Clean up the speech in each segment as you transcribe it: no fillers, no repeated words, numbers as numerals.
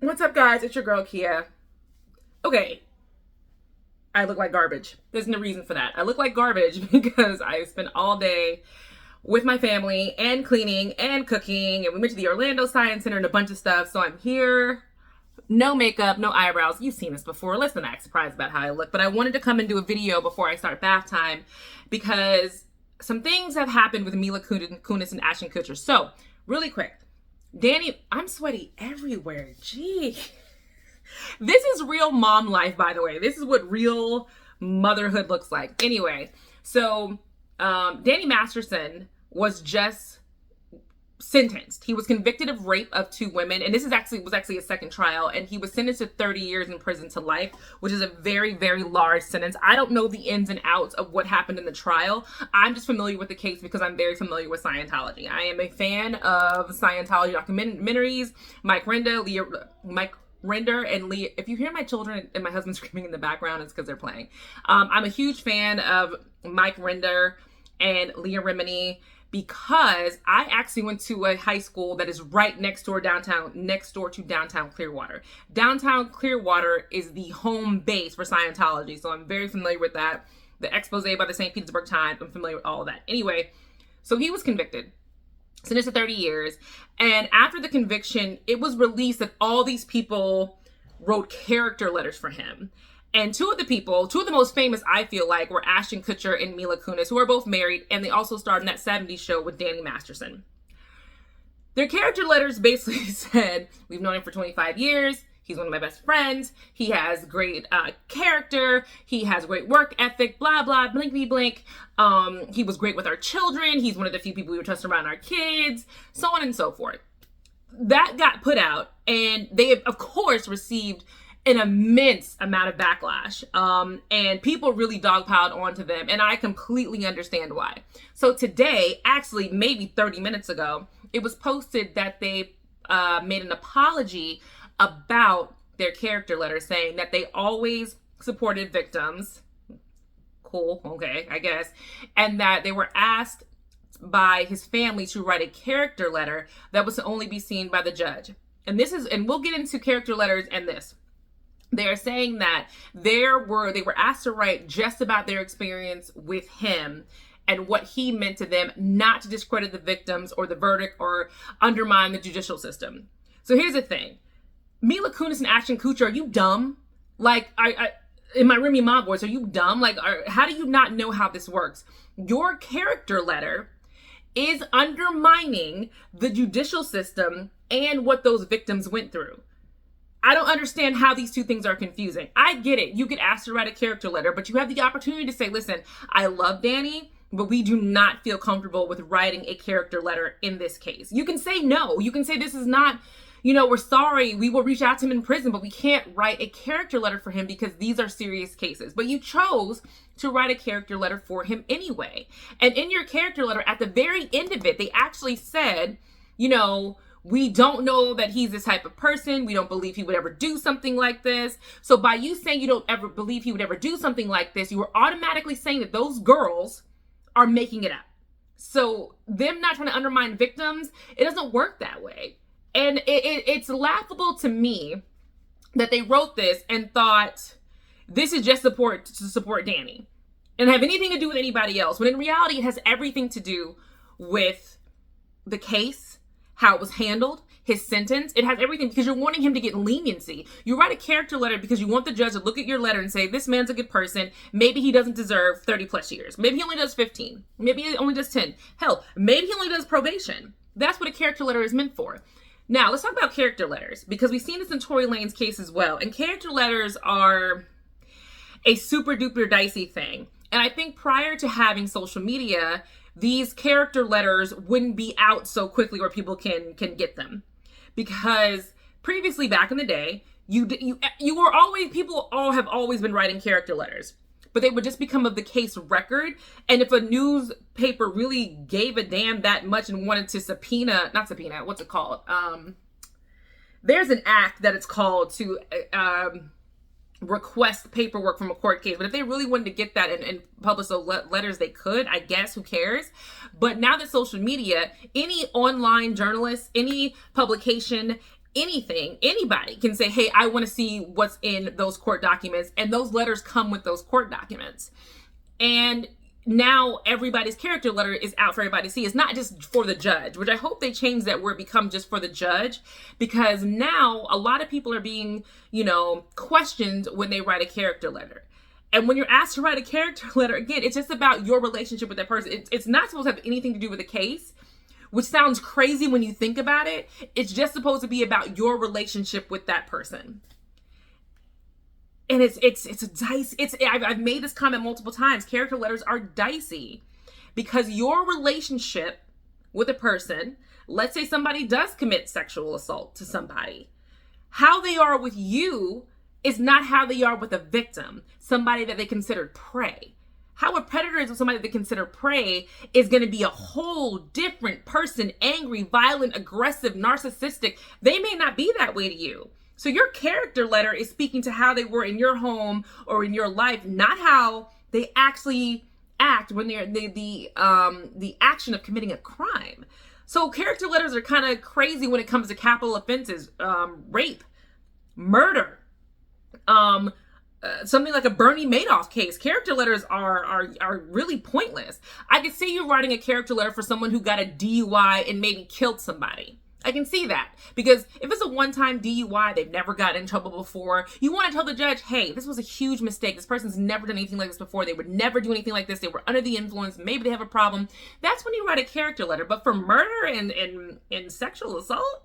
What's up, guys? It's your girl, Kia. Okay, I look like garbage. There's no reason for that. I look like garbage because I spent all day with my family and cleaning and cooking, and we went to the Orlando Science Center and a bunch of stuff. So I'm here, no makeup, no eyebrows. You've seen this before. Listen, I'm surprised about how I look, but I wanted to come and do a video before I start bath time because some things have happened with Mila Kunis and Ashton Kutcher. So, really quick. Danny, I'm sweaty everywhere. Gee. This is real mom life, by the way. This is what real motherhood looks like. Anyway, so Danny Masterson was just sentenced. He was convicted of rape of 2 women, and this was actually a second trial, and he was sentenced to 30 years in prison to life, which is a very, very large sentence. I don't know the ins and outs of what happened in the trial. I'm just familiar with the case because I'm very familiar with Scientology. I am a fan of Scientology documentaries. Mike Render and Leah. If you hear my children and my husband screaming in the background, it's because they're playing. I'm a huge fan of Mike Render and Leah Remini, because I actually went to a high school that is right next door to downtown Clearwater. Downtown Clearwater is the home base for Scientology, so I'm very familiar with that. The expose by the St. Petersburg Times, I'm familiar with all of that. Anyway, so he was convicted, sentenced to 30 years, and after the conviction, it was released that all these people wrote character letters for him. And two of the most famous, I feel like, were Ashton Kutcher and Mila Kunis, who are both married, and they also starred in that 70s show with Danny Masterson. Their character letters basically said, we've known him for 25 years, he's one of my best friends, he has great character, he has great work ethic, blah, blah, blinkety blink, he was great with our children, he's one of the few people we would trust around our kids, so on and so forth. That got put out, and they, of course, received an immense amount of backlash, and people really dogpiled onto them, and I completely understand why. So today, actually maybe 30 minutes ago, it was posted that they made an apology about their character letter, saying that they always supported victims. Cool, okay, I guess. And that they were asked by his family to write a character letter that was to only be seen by the judge. And we'll get into character letters and this. They are saying that they were asked to write just about their experience with him and what he meant to them, not to discredit the victims or the verdict or undermine the judicial system. So here's the thing. Mila Kunis and Ashton Kutcher, are you dumb? Like, in my Remy Ma voice, are you dumb? Like, how do you not know how this works? Your character letter is undermining the judicial system and what those victims went through. I don't understand how these two things are confusing. I get it. You get asked to write a character letter, but you have the opportunity to say, listen, I love Danny, but we do not feel comfortable with writing a character letter in this case. You can say no. You can say this is not, we're sorry. We will reach out to him in prison, but we can't write a character letter for him because these are serious cases. But you chose to write a character letter for him anyway. And in your character letter, at the very end of it, they actually said, we don't know that he's this type of person. We don't believe he would ever do something like this. So by you saying you don't ever believe he would ever do something like this, you are automatically saying that those girls are making it up. So them not trying to undermine victims, it doesn't work that way. And it's laughable to me that they wrote this and thought this is just to support Danny and have anything to do with anybody else. When in reality, it has everything to do with the case, how it was handled, his sentence. It has everything because you're wanting him to get leniency. You write a character letter because you want the judge to look at your letter and say, this man's a good person. Maybe he doesn't deserve 30 plus years. Maybe he only does 15. Maybe he only does 10. Hell, maybe he only does probation. That's what a character letter is meant for. Now, let's talk about character letters because we've seen this in Tory Lane's case as well. And character letters are a super duper dicey thing. And I think prior to having social media, these character letters wouldn't be out so quickly where people can get them, because previously back in the day, people have always been writing character letters, but they would just become of the case record. And if a newspaper really gave a damn that much and wanted to what's it called? There's an act that it's called to request paperwork from a court case. But if they really wanted to get that and publish those letters, they could, I guess, who cares? But now that social media, any online journalist, any publication, anything, anybody can say, hey, I want to see what's in those court documents. And those letters come with those court documents. And now everybody's character letter is out for everybody to see. It's not just for the judge, which I hope they change that where it becomes just for the judge, because now a lot of people are being, questioned when they write a character letter. And when you're asked to write a character letter, again, it's just about your relationship with that person. It's not supposed to have anything to do with the case, which sounds crazy when you think about it. It's just supposed to be about your relationship with that person. And it's a dice. I've made this comment multiple times. Character letters are dicey because your relationship with a person, let's say somebody does commit sexual assault to somebody, how they are with you is not how they are with a victim, somebody that they considered prey. How a predator is with somebody that they consider prey is going to be a whole different person, angry, violent, aggressive, narcissistic. They may not be that way to you. So your character letter is speaking to how they were in your home or in your life, not how they actually act when they're the action of committing a crime. So character letters are kind of crazy when it comes to capital offenses, rape, murder, something like a Bernie Madoff case. Character letters are really pointless. I could see you writing a character letter for someone who got a DUI and maybe killed somebody. I can see that, because if it's a one-time DUI, they've never gotten in trouble before, you want to tell the judge, hey, this was a huge mistake. This person's never done anything like this before. They would never do anything like this. They were under the influence. Maybe they have a problem. That's when you write a character letter. But for murder and sexual assault,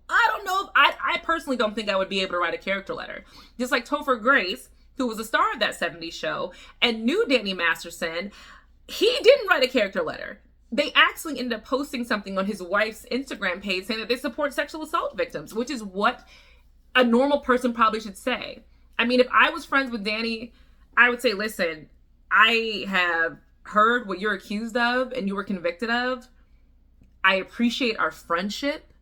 I don't know. I personally don't think I would be able to write a character letter. Just like Topher Grace, who was a star of that 70s show and knew Danny Masterson, he didn't write a character letter. They actually ended up posting something on his wife's Instagram page saying that they support sexual assault victims, which is what a normal person probably should say. I mean, if I was friends with Danny, I would say, listen, I have heard what you're accused of and you were convicted of. I appreciate our friendship.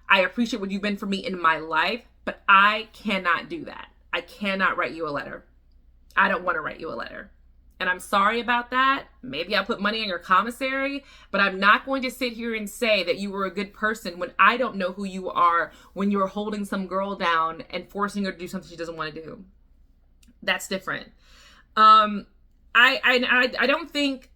I appreciate what you've been for me in my life, but I cannot do that. I cannot write you a letter. I don't want to write you a letter. And I'm sorry about that. Maybe I'll put money on your commissary, but I'm not going to sit here and say that you were a good person when I don't know who you are, when you're holding some girl down and forcing her to do something she doesn't want to do. That's different. I don't think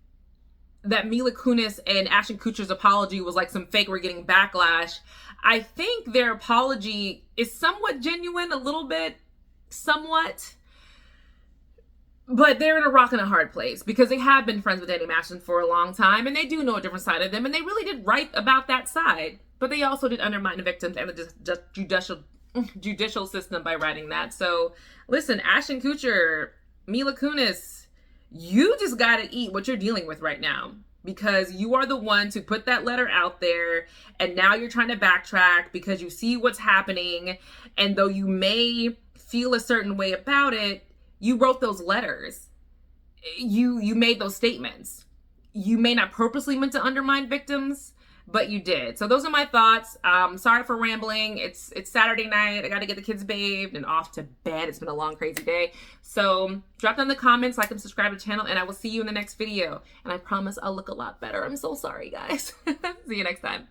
that Mila Kunis and Ashton Kutcher's apology was like some fake, we're getting backlash. I think their apology is somewhat genuine, a little bit, somewhat. But they're in a rock and a hard place because they have been friends with Danny Masterson for a long time and they do know a different side of them, and they really did write about that side. But they also did undermine the victims and the judicial system by writing that. So listen, Ashton Kutcher, Mila Kunis, you just got to eat what you're dealing with right now, because you are the ones who put that letter out there, and now you're trying to backtrack because you see what's happening. And though you may feel a certain way about it, you wrote those letters. You made those statements. You may not purposely meant to undermine victims, but you did. So those are my thoughts. Sorry for rambling. It's Saturday night. I got to get the kids bathed and off to bed. It's been a long, crazy day. So drop down in the comments, like and subscribe to the channel, and I will see you in the next video. And I promise I'll look a lot better. I'm so sorry, guys. See you next time.